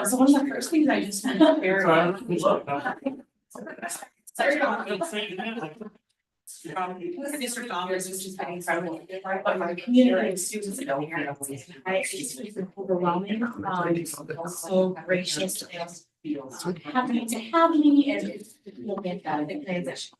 So one of the first things I just want to share. Sorry. District office, which is very incredible, but my community of students and parents, it's been overwhelming, so gracious and happy to have me and we'll get that the transition.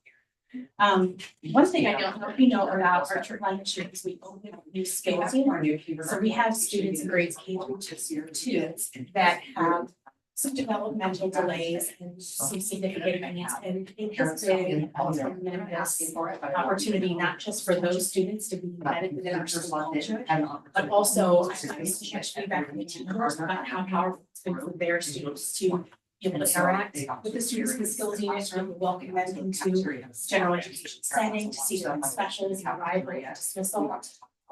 One thing I don't know if you know about our church line mission is we open up new skills. So we have students in grades K through 2 that have some developmental delays and some significant needs, and it has been a tremendous opportunity, not just for those students to be embedded within our school culture, but also I've gotten so much feedback from the teachers about how powerful it's been for their students to be able to interact with the students with skills units, really welcome them into general education setting, to see them specials in the library and dismissal.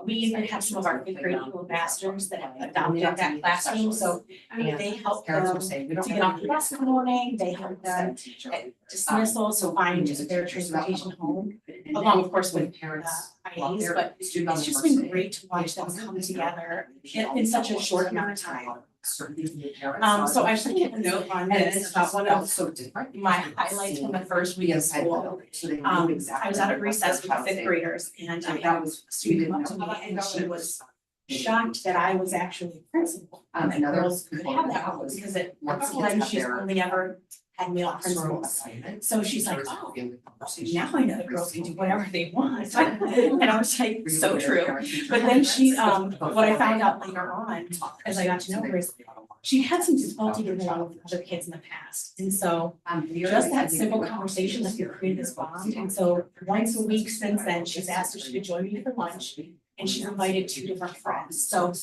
We even have some of our fifth grade ambassadors that have adopted that classroom, so they help them to get off the bus in the morning, they help them at dismissal, so find their transportation home, along of course with IAs, but it's just been great to watch them come together in such a short amount of time. So I just give a note on this about one of my highlights from the first week of school. I was out at recess with the fifth graders and I had a student come up to me and she was shocked that I was actually a principal. And girls could have that role because at one time she's only ever had male principals. So she's like, oh, now I know the girls can do whatever they want. And I was like, so true. But then she, what I found out later on, as I got to know her, is she had some difficulty getting along with other kids in the past. And so just that simple conversation that created this bond. And so once a week since then, she's asked if she could join me for lunch. And she's invited 2 different friends. So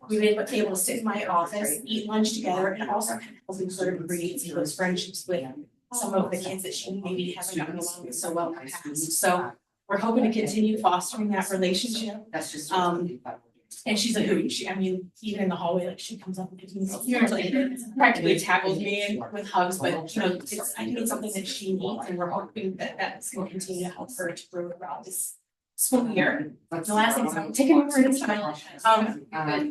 we were able to sit in my office, eat lunch together, and also kind of helping sort of create some of those friendships with some of the kids that she maybe hasn't gotten along with so well in the past. So we're hoping to continue fostering that relationship. And she's a hoot. I mean, even in the hallway, like she comes up and gives me, like, practically tackles me with hugs. But I think it's something that she needs, and we're hoping that that's going to continue to help her to grow throughout this school year. The last thing is I'm taking over this time.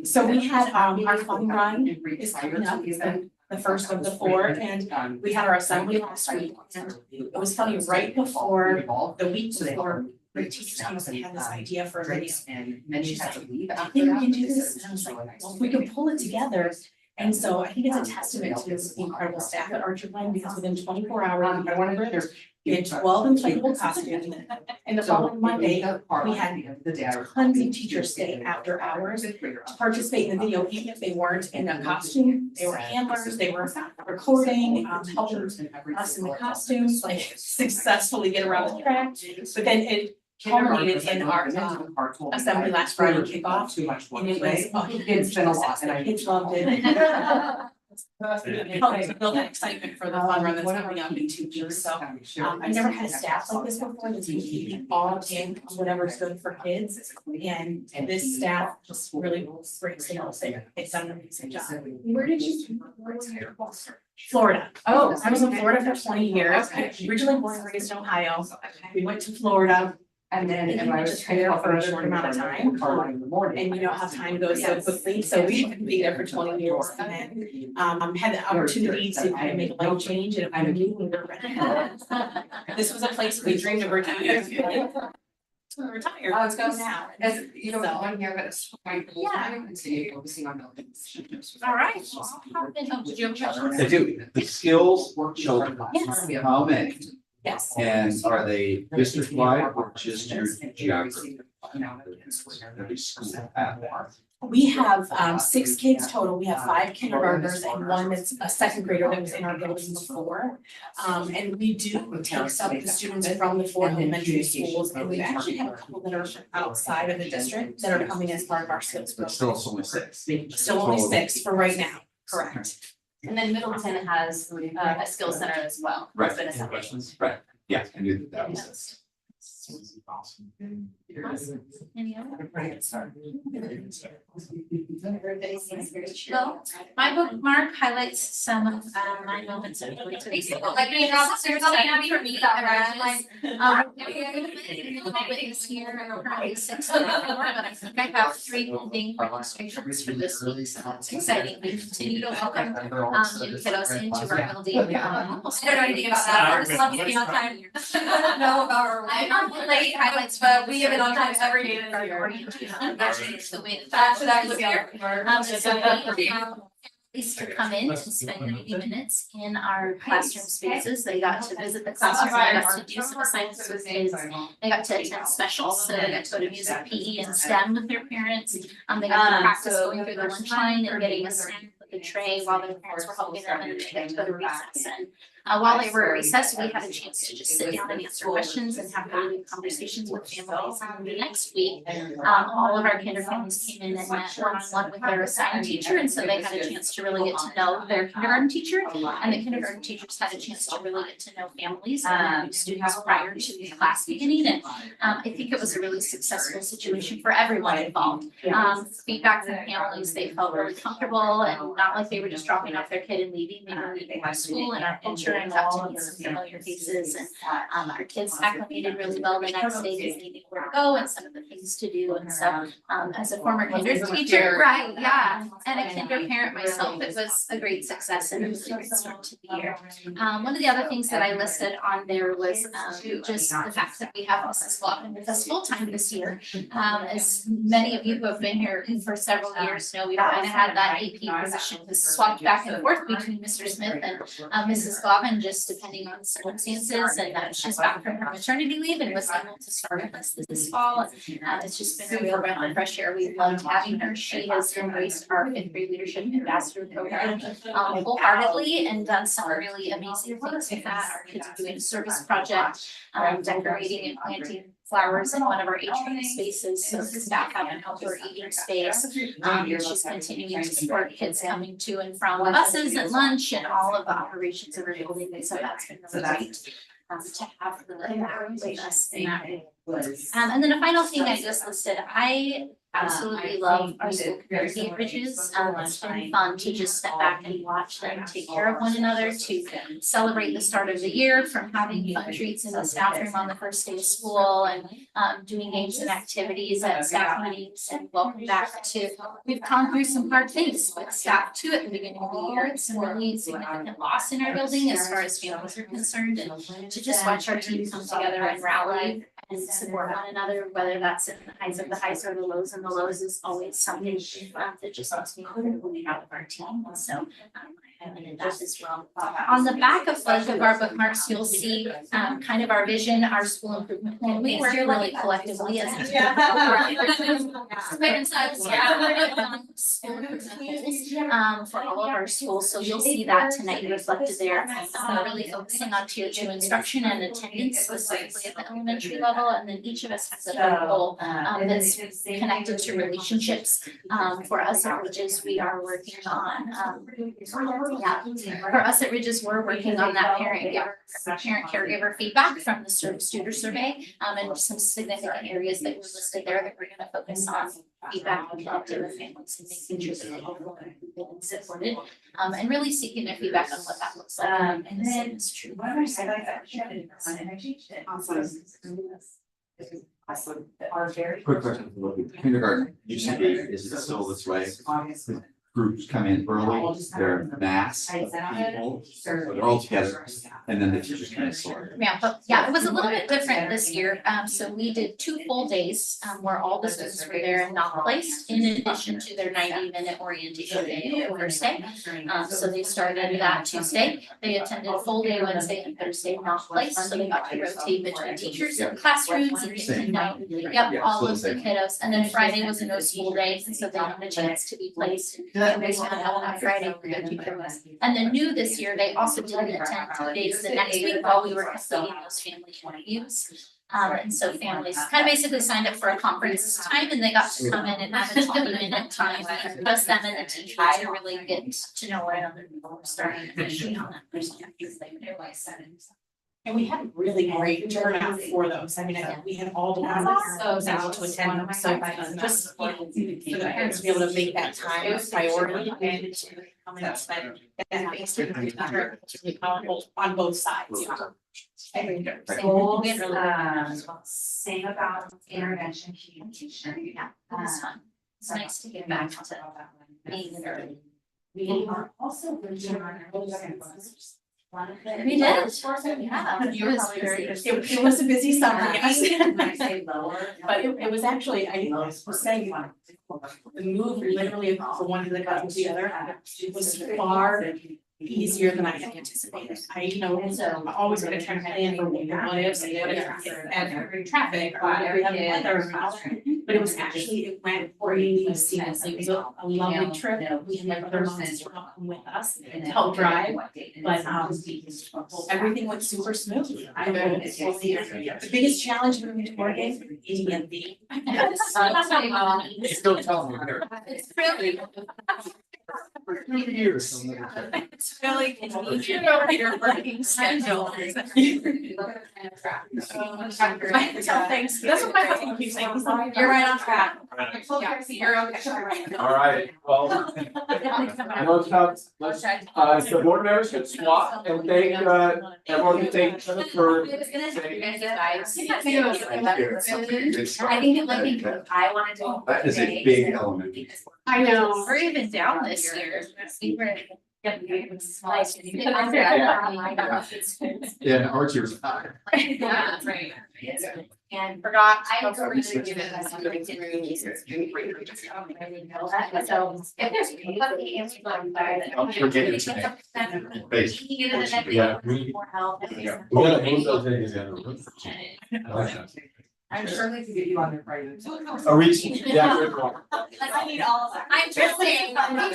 So we had our fun run is coming up. It's the first of the 4, and we had our assembly last week. And it was funny, right before the week before, the teacher came up and had this idea for a video. And she's like, I think we can do this. And I was like, well, if we can pull it together. And so I think it's a testament to the incredible staff at Archer Line, because within 24 hours, we had 12 inflatable costumes. And the following Monday, we had tons of teachers stay after hours to participate in the video, even if they weren't in a costume. They were handlers, they were recording, helping us in the costumes, like successfully get around the track. But then it culminated in our assembly last Friday kickoff. And it was, it's been a lot, and kids loved it. Helped build that excitement for the fun run that's coming up in 2 weeks. So I've never had a staff like this before that's completely all in whatever's good for kids. And this staff just really brings the most. It's done an amazing job. Where did you Florida. Oh, I was in Florida for 20 years. Originally born and raised in Ohio. We went to Florida. And then I was there for a short amount of time. And you know how time goes so quickly. So we've been there for 20 years. And then had the opportunity to kind of make a life change, and I knew we were ready. This was a place we dreamed of retiring. Retire. Let's go now. As you know, one year, but yeah, continue focusing on building. All right. Did you have questions? I do. The skills children. Yes. How many? Yes. And are they district wide or just your geography? Every school at once. We have 6 kids total. We have 5 kindergartners and 1 that's a 2nd grader that was in our building before. And we do take some of the students from the 4 elementary schools, and we actually have a couple that are outside of the district that are coming as part of our skills program. Still only 6. Still only 6 for right now, correct. And then Middleton has a skills center as well. Right. It's been a Any separate. questions? Right. Yeah, I knew that was it. Any other? Everybody seems very chill. Well, my bookmark highlights some of my moments of basically like being officers, all happy for me that witness here and currently 6 but I think I have 3 pending registrations for this week, so it's exciting. We continue to welcome new kiddos into our building. I don't know anything about that. I just love to be on time. No, about I'm on late highlights, but we have it on time every day in our orientation. Actually, it's the way that was here. So we have families to come in and spend 90 minutes in our classroom spaces. They got to visit the classroom, they got to do some assignments with kids. They got to attend specials, so they got to go to music, PE, and STEM with their parents. They got to practice going through the lunch line and getting a snack with the tray while their parents were helping them, and they got to go to recess. And while they were at recess, we had a chance to just sit down and answer questions and have really good conversations with families. And the next week, all of our kinder families came in and met one-on-one with their assigned teacher, and so they had a chance to really get to know their kindergarten teacher, and the kindergarten teachers had a chance to really get to know families and students prior to the class beginning. And I think it was a really successful situation for everyone involved. Feedback from families, they felt really comfortable and not like they were just dropping off their kid and leaving. They were leaving our school and our culture and got to meet some familiar faces, and our kids acclimated really well the next day because they knew where to go and some of the things to do. And so as a former kinder teacher, right, yeah, and a kinder parent myself, it was a great success and a really great start to the year. One of the other things that I listed on there was just the fact that we have Mrs. Glover with us full time this year. As many of you who have been here for several years know, we've kind of had that AP position swapped back and forth between Mr. Smith and Mrs. Glover, just depending on circumstances. And she's back from her maternity leave and was able to start with us this fall. It's just been a real breath of fresh air. We've loved having her. She has embraced our 5th grade leadership ambassador program wholeheartedly and done some really amazing things with that. Our kids are doing a service project, decorating and planting flowers in one of our atrium spaces, so the staff have an outdoor eating space. She's continuing to support kids coming to and from buses at lunch and all of the operations of our building, and so that's been really great to have her with us in that way. And then a final thing I just listed, I absolutely love our school community at Ridges. It's been fun to just step back and watch them take care of one another, to celebrate the start of the year, from having fun treats in the staff room on the first day of school and doing games and activities at staff meetings, and welcome back to, we've gone through some hard things with staff too at the beginning of the year. It's really significant loss in our building as far as families are concerned, and to just watch our team come together and rally and support one another, whether that's in the highs of the highs or the lows and the lows, is always something that just makes me incredibly proud of our team. And so I highlighted that as well. On the back of both of our bookmarks, you'll see kind of our vision, our school improvement plan. We work really collectively as a team. School improvement goals for all of our schools. So you'll see that tonight reflected there. Really focusing on tier 2 instruction and attendance, specifically at the elementary level. And then each of us has a goal that's connected to relationships. For us at Ridges, we are working on for us at Ridges, we're working on that parent caregiver feedback from the student survey, and some significant areas that were listed there that we're going to focus on feedback and connecting with families and making sure that they've been supported, and really seeking their feedback on what that looks like. And then it's true. Quick question for the kindergarten, used to be, is it still this way? Groups come in early, they're mass of people, so they're all together, and then the teachers kind of sort. Yeah, it was a little bit different this year. So we did 2 full days where all the students were there and not placed, in addition to their 90-minute orientation day on Thursday. So they started that Tuesday. They attended full day Wednesday and Thursday, not placed, so they got to rotate between teachers and classrooms and get to know all of the kiddos. And then Friday was a no school day, so they had a chance to be placed. And they found out on Friday for their teacher was. And then new this year, they also didn't attend 2 days the next week while we were completing those family interviews. And so families kind of basically signed up for a conference time, and they got to come in and have a 20-minute time, just them and the teachers to really get to know one another before starting officially on that first campus. And we had a really great turnout for those. I mean, we had all the parents out to attend them, so just, you know, for the parents to be able to make that time a priority and to come and spend that extra time together, it's really powerful on both sides, you know. So same about intervention communication. Yeah, that was fun. It's nice to get back to being early. We are also working on our. We did, yeah. You were probably very, it was a busy summer, yes. But it was actually, I was saying, the move literally from one to the other to the other was far easier than I had anticipated. I, you know, I'm always gonna try to plan for what ifs and traffic or if we have weather and all that. But it was actually, it went really seamlessly. It was a lovely trip. We had my other moms to come with us to help drive. But everything went super smooth. I mean, the biggest challenge moving to Oregon, EMV. Still telling me here. It's really. It's really convenient your working schedule. Thanks. That's what my husband keeps saying. He's like, you're right on track. Yeah, you're okay. All right, well, I know it's tough, so board members should swap and thank, everyone can thank each other for. I was gonna say, thank you guys. I think it might be, I wanted to. That is a big element. I know. We're even down this year. We were. Yeah, Archie was high. Yeah, right. And Forgot. I really do that. So if there's anybody answering that. I'll forget your name. Base. Yeah. More help. Yeah. We gotta move those things in. I'm sure they can get you on their private. A reach, yeah, good one. I need all of that. I'm just saying, the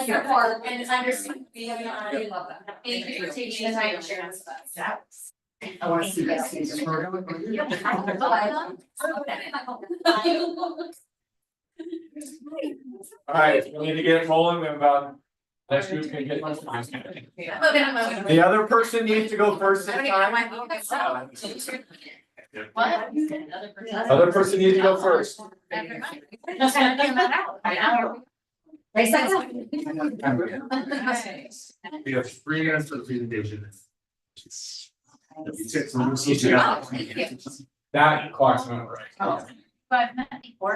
support and understanding. I love that. Thank you for taking the time to share with us. I want to see that. All right, we need to get rolling, we have about, next group can get. The other person needs to go first this time. What? Other person needs to go first. We have 3 minutes for the presentation. That clock's not right. But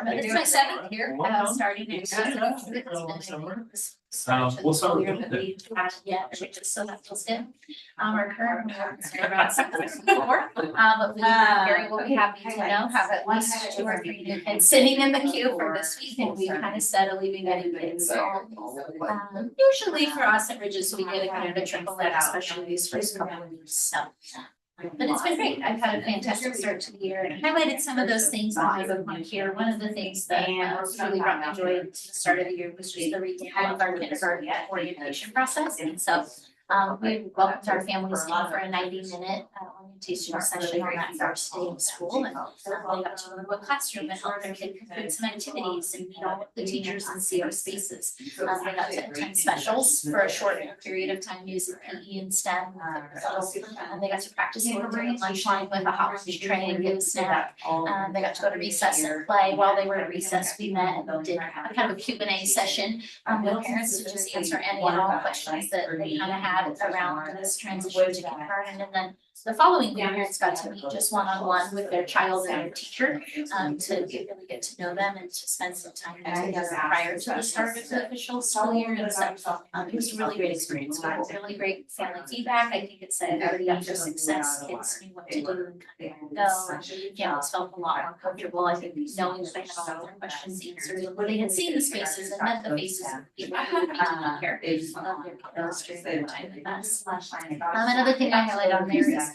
it's my 7th year, starting next year. We'll start with Yeah, so that feels good. Our current members are about 64. But we very will be happy to know have at least 2 or 3 new kids sitting in the queue for this week, and we've kind of steadily been getting kids. So usually for us at Ridges, we get a kind of a trickle in, especially these first couple of years. So. But it's been great. I've had a fantastic start to the year and highlighted some of those things on my book here. One of the things that really brought me joy to the start of the year was just the revamp of our kindergarten orientation process. And so we welcomed our families in for a 90-minute orientation session on that first day of school. And they got to learn what classroom and help their kid complete some activities and meet all of the teachers and see our spaces. They got to attend specials for a short period of time using PE and STEM. They got to practice ordering lunch line with a hot lunch tray and get a snack. They got to go to recess and play. While they were at recess, we met and did a kind of a Q&A session with parents to just answer any and all questions that they kind of had around this transition to kindergarten. And then the following week, parents got to meet just one-on-one with their child and their teacher to really get to know them and to spend some time together prior to the start of the official school year. And so it was a really great experience. We had really great family feedback. I think it said everybody up for success. Kids knew what to do and kind of go. Families felt a lot more comfortable, I think, knowing that they had all of their questions answered. And they had seen the spaces and met the faces of people who would be here. Illustrated time with us. Another thing I highlight on there is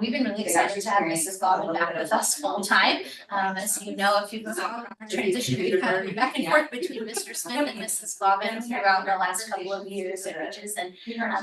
we've been really excited to have Mrs. Gobbin back with us full time. As you know, if you've been on our transition, we've kind of been back and forth between Mr. Smith and Mrs. Gobbin throughout the last couple of years at Ridges. And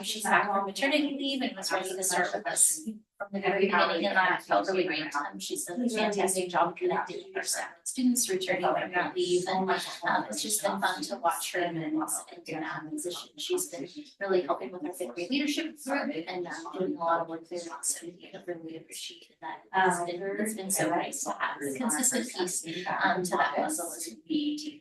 she's back from maternity leave and was ready to start with us from the very beginning, and I felt really great. She's done a fantastic job connecting with our staff and students, returning from their leave, and it's just been fun to watch her in that position. She's been really helping with our fifth grade leadership group and doing a lot of work there. So we have really appreciated that. It's been so nice to have a consistent piece to that puzzle as we.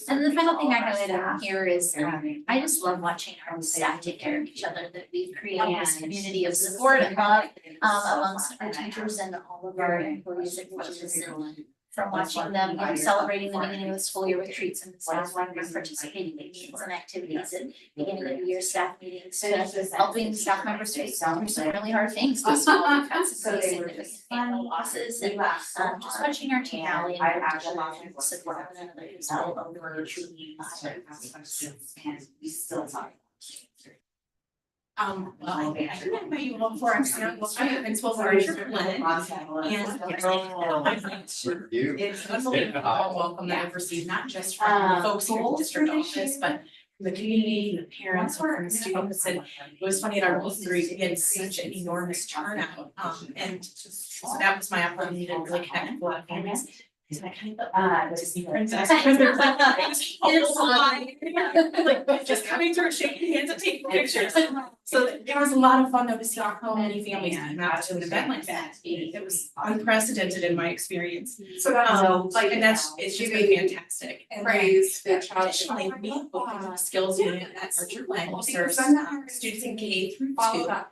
And the final thing I highlighted on here is I just love watching our staff take care of each other, that we've created this community of support and love amongst our teachers and all of our employees and coaches, and from watching them, you know, celebrating the beginning of the school year with treats and staff members participating in meetings and activities and beginning of the year staff meetings to helping staff members face through some really hard things. This fall, we've had some pretty significant family losses, and just watching our team rally and support one another is all over truly inspiring. We still talk. Well, I think I met you all before. I'm Principal Archer Glenn. You. It's unbelievable welcome that I've received, not just from folks here in the district office, but from the community, the parents, from the students. And it was funny at our meet and greet, we had such an enormous turnout. And so that was my opportunity to really connect with a lot of families. And I kind of Disney princess. Because there's like like just coming through, shaking hands and taking pictures. So it was a lot of fun though to see how many families came out to an event like that. It was unprecedented in my experience. So that's And it's just been fantastic. And praise the child. additionally, we opened a skills unit at Archer Glen, who serves students in K through 2 that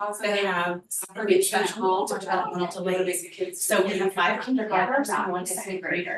have special developmental delays. So we have 5 kindergartners and 1 second grader.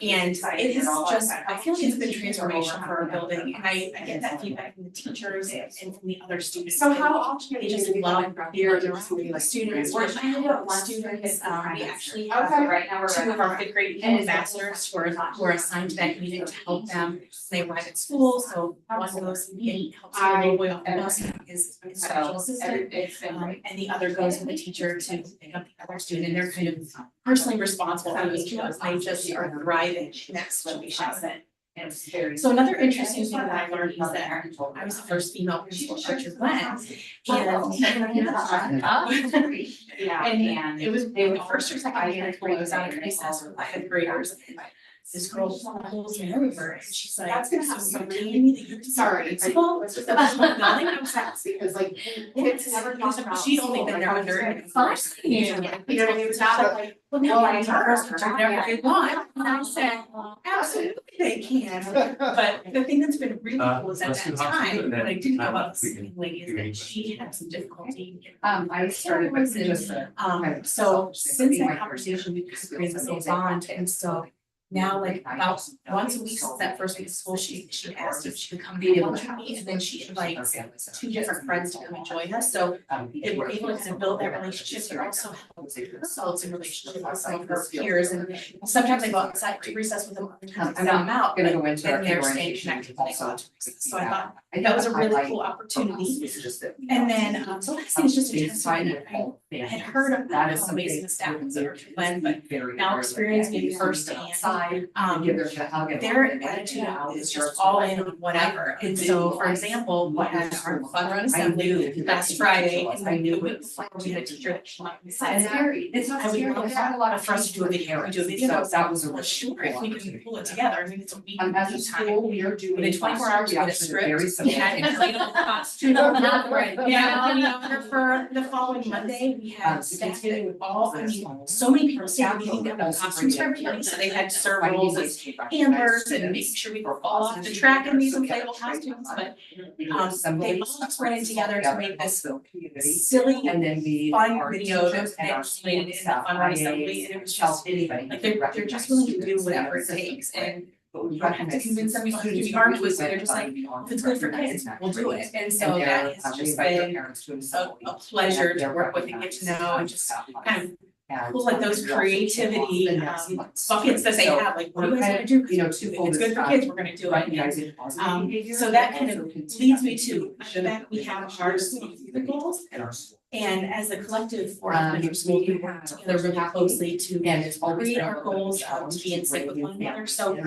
And it is just, I feel like it's been transformational for our building, and I get that feedback from the teachers and from the other students. So how often They just love being around students. We're trying to have students, we actually have right now 2 of our 5th grade ambassadors who are assigned to that unit to help them. They arrive at school, so one goes and helps the little boy off the bus, is special assistant. And the other goes with the teacher to pick up the other student, and they're kind of personally responsible for those kiddos. They just are thriving in that situation. So another interesting thing that I learned is that I was the first female principal at Archer Glen. And it was the first or second year I was out of recess with my 5th graders. And this girl pulls me over and she's like, That's gonna have so some can me that you're Sorry. principal? Nothing upsets Because like kids never talk about. She'd only been there under first. You know what I mean? It was not like, Well, no, I told girls to do whatever they want, and I said, absolutely they can. But the thing that's been really cool is at that time, what I didn't know about this lady is that she had some difficulty. I started with just. So since that conversation, we've kind of created this little bond, and so now like about once a week since that first week of school, she asked if she could come be able to meet, and then she invites 2 different friends to come and join us. So if we're able to kind of build that relationship, it also helps ourselves in relationship with some of her peers. And sometimes I go outside to recess with them, and I'm out, Gonna go into. and they're staying connected when they go out to recess. So I thought that was a really cool opportunity. And then, so last thing is just a testimony. I had heard of that as amazing the staff in Archer Glen, but now experiencing it firsthand. Their attitude is just all in on whatever. And so, for example, we had our fun run assembly last Friday, and I knew we had a teacher that came up and said, It's not I would scary. love a lot of for us to do a video. We do a video. That was a Well, sure, if we can pull it together, I mean, it's a week. As a school, we are doing. Within 24 hours, we had a script. Very We had simple. inflatable costume. Yeah, and for the following Monday, we had staff that would all, I mean, so many people stayed meeting them in costumes for everybody, so they had to serve roles as handlers and making sure we were all off the track in these inflatable costumes, but they all just ran together to make this silly, And then the. fun video that they explained in the fun run assembly, and it was just, like, they're just willing to do whatever it takes, and you don't have to convince them to do the arm twist, they're just like, if it's good for kids, we'll do it. And so that has just been a pleasure to work with and get to know, and just kind of cool, like those creativity buckets that they have, like, what do you guys wanna do? You know, If it's good for kids, we're gonna do it. So that kind of leads me to, I bet we have our school goals, And as a collective for elementary school, we work together really closely to create our goals, to be in sync with one another. So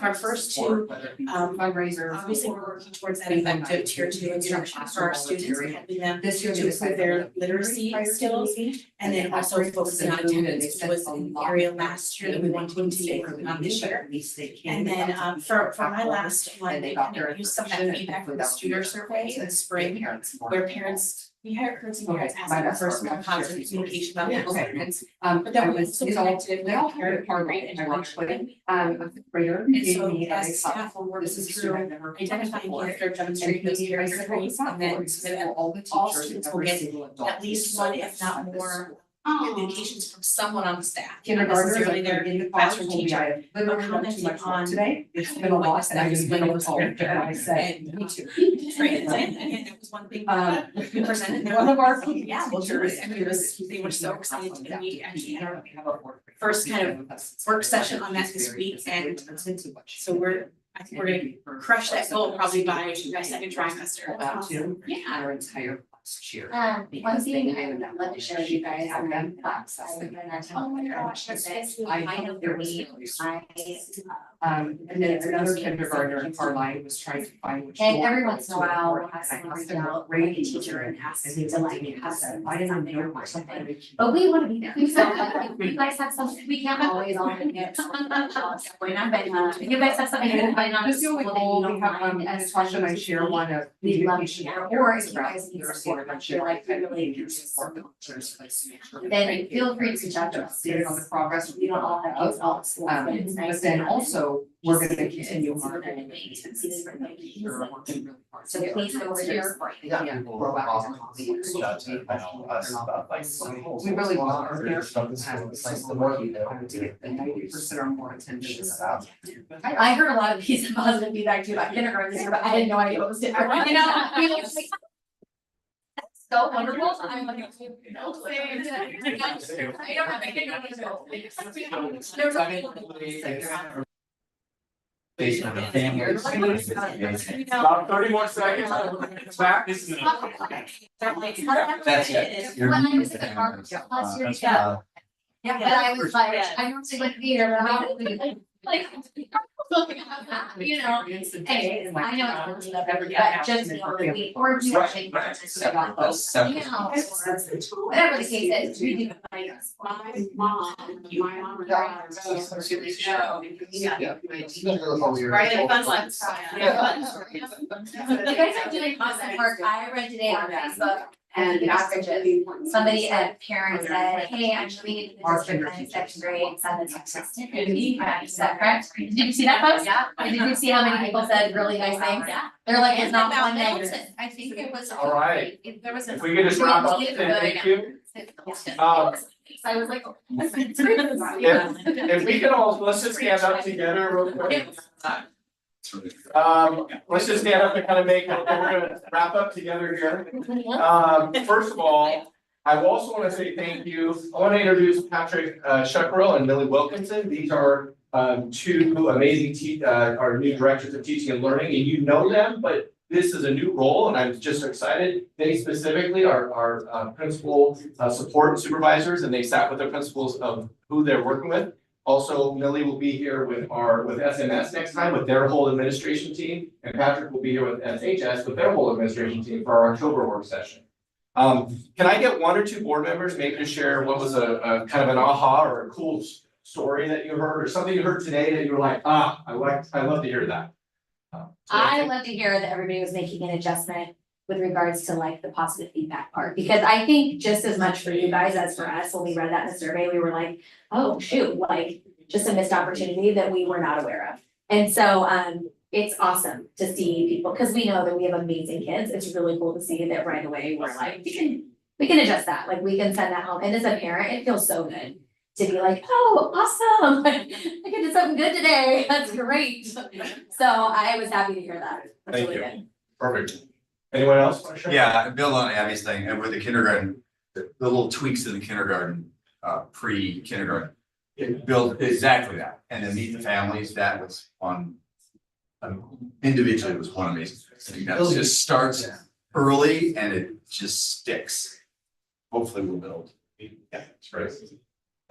our first two, fundraisers. obviously, we're working towards that effective tier 2 instruction for our students, helping them This year to improve their literacy skills. And then also focusing on attendance, which was an area last year that we want to continue working on this year. And then for my last one, they kind of used some of that feedback from the student survey in the spring, where we had parents and parents asking for some positive communication about their students. But then we also connected with a parent rate intervention. And so as staff will work through identifying if they're demonstrating those character traits, and then so that all students will get at least one, if not more, communications from someone on the staff. Not necessarily their classroom teacher, but commenting on today. It's been a lot, and I just went over character, and I said, me too. Right, and that was one thing we presented. One of our teachers, and they were so excited, and we actually had our first kind of work session on that this week, and so I think we're gonna crush that goal probably by our second trimester. Yeah. Our entire cheer. One thing I would love to share with you guys, I've been Oh my gosh, is that's this, I know for me, And then another kindergartner in Carline was trying to find which. and door every it once was in a while, we'll for, have and I someone asked reach them out, what like a grade teacher and ask them to like have said, some, something or something. something. But we wanna be there, so like, if you guys have something, we can't always all get going on, but if you guys have something you're putting on. Just the only goal, we have, Natasha and I share one of. We'd love to communication share, about or if you throughout guys need the support, year, I feel like we really need support support. cultures, like, to make sure that Then they feel free to judge us, updated on the progress. we don't all have kids all at school, so it's nice. But then to have also, we're gonna continue see our. them and maybe see different things. We're working really hard. So please go over here. Yeah. We really want our parents to have this, the more you know, to get the 90% or more attendance. I heard a lot of pieces of positive feedback too about kindergarten this year, but I had no idea what was different. You know, I mean, it's like, that's so wonderful. I'm like, no way. I don't have a kindergarten. Based on the family. About 30 more seconds. Back. That's it. You're- When I was at the car last year, yeah. Yeah, but I was like, I normally wouldn't be here, but I was like, you know, anyways, I know it's not every, but just know that we, or do actually. That's separate. You know, or whatever the case is, we do like. My mom. Right, and fun ones. You guys are doing awesome work. I read today on Facebook and the averages. Somebody, a parent said, hey, I'm moving into the district in second grade, son is assistant. Is that correct? Did you see that post? Yeah. And did you see how many people said really nice things? Yeah. They're like, it's not one negative. I think it was. All right. There was. If we could just wrap up, and thank you. I was like. If we could all, let's just stand up together real quick. Let's just stand up and kind of make, we're gonna wrap up together here. First of all, I also want to say thank you. I want to introduce Patrick Shuckrow and Millie Wilkinson. These are two amazing our new directors of teaching and learning, and you know them, but this is a new role and I'm just excited. They specifically are principal support and supervisors, and they sat with the principals of who they're working with. Also, Millie will be here with SMS next time with their whole administration team, and Patrick will be here with SHS with their whole administration team for our October work session. Can I get one or two board members maybe to share what was a kind of an aha or a cool story that you heard, or something you heard today that you were like, I love to hear that. I love to hear that everybody was making an adjustment with regards to like the positive feedback part, because I think just as much for you guys as for us, when we read that in the survey, we were like, oh, shoot, like just a missed opportunity that we were not aware of. And so, it's awesome to see people, because we know that we have amazing kids. It's really cool to see that right away. We're like, we can adjust that, like we can send that home. And as a parent, it feels so good to be like, oh, awesome, I did something good today, that's great. So I was happy to hear that. That's Thank really you. good. Perfect. Anyone else want to share? Yeah, build on Abby's thing, and with the kindergarten, the little tweaks in the kindergarten, pre-kindergarten. It built exactly that, and then meet the families, that was one. Individually, it was one amazing, I think that just starts early and it just sticks. hopefully we'll build. Yeah, it's great.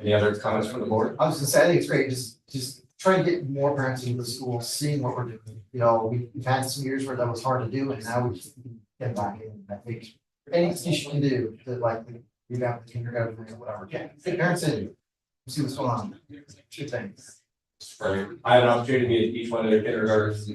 Any other comments from the board? I was gonna say, I think it's great, just try and get more parents into the school, seeing what we're doing. You know, we've had some years where that was hard to do, and now we can get back in. I think anything you can do to like, you got the kindergarten or whatever, get parents in, see what's going on. Two things. Right. I had an opportunity to meet each one of the kindergartens,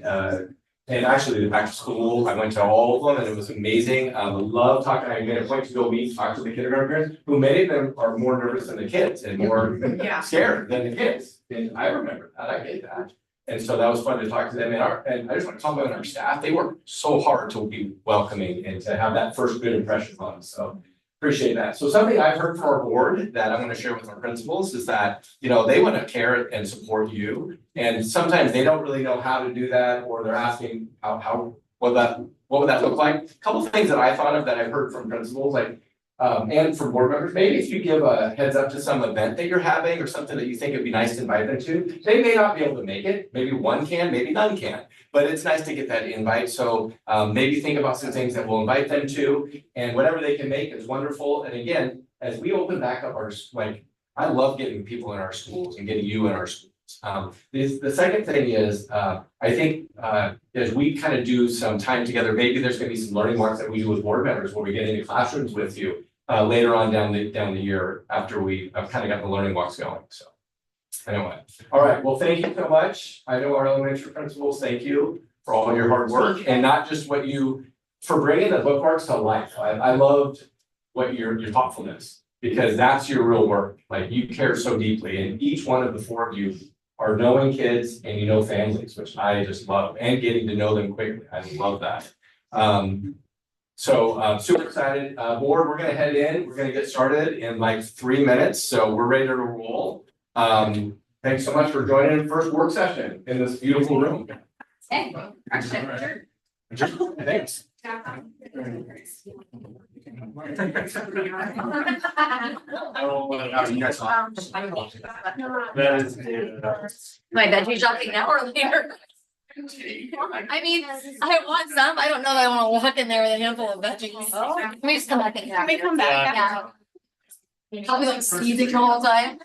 and actually the back to school, I went to all of them and it was amazing. Love talking, I made a point to go talk to the kindergarten parents, who many of them are more nervous than the kids and more scared than the kids. And I remember that, I get that. And so that was fun to talk to them and I just want to compliment our staff. They work so hard to be welcoming and to have that first good impression on us. So appreciate that. So something I've heard from our board that I'm going to share with our principals is that, you know, they want to care and support you. And sometimes they don't really know how to do that, or they're asking what would that look like? A couple of things that I thought of that I've heard from principals, like, and from board members, maybe if you give a heads up to some event that you're having or something that you think it'd be nice to invite them to, they may not be able to make it. Maybe one can, maybe none can, but it's nice to get that invite. So maybe think about some things that we'll invite them to, and whatever they can make is wonderful. And again, as we open back up I love getting people in our schools and getting you in our schools. The second thing is, I think, as we kind of do some time together, maybe there's gonna be some learning walks that we do with board members where we get into classrooms with you. Later on down the year after I've kind of got the learning walks going, so. Anyway, all right, well, thank you so much. I know our elementary principals, thank you for all your hard work and not just for bringing the bookmarks to life. I loved what your thoughtfulness, because that's your real work. Like, you care so deeply, and each one of the four of you are knowing kids and you know families, which I just love, and getting to know them quickly. I love that. So super excited. Board, we're gonna head in. We're gonna get started in like 3 minutes. So we're ready to roll. Thanks so much for joining the first work session in this beautiful room. Hey, Thanks. My veggie shopping now or later? I mean, I want some, I don't know that I wanna walk in there with a handful of veggies. Let me just come back in. Can we come back? Yeah. I'll be like sneezing the whole time.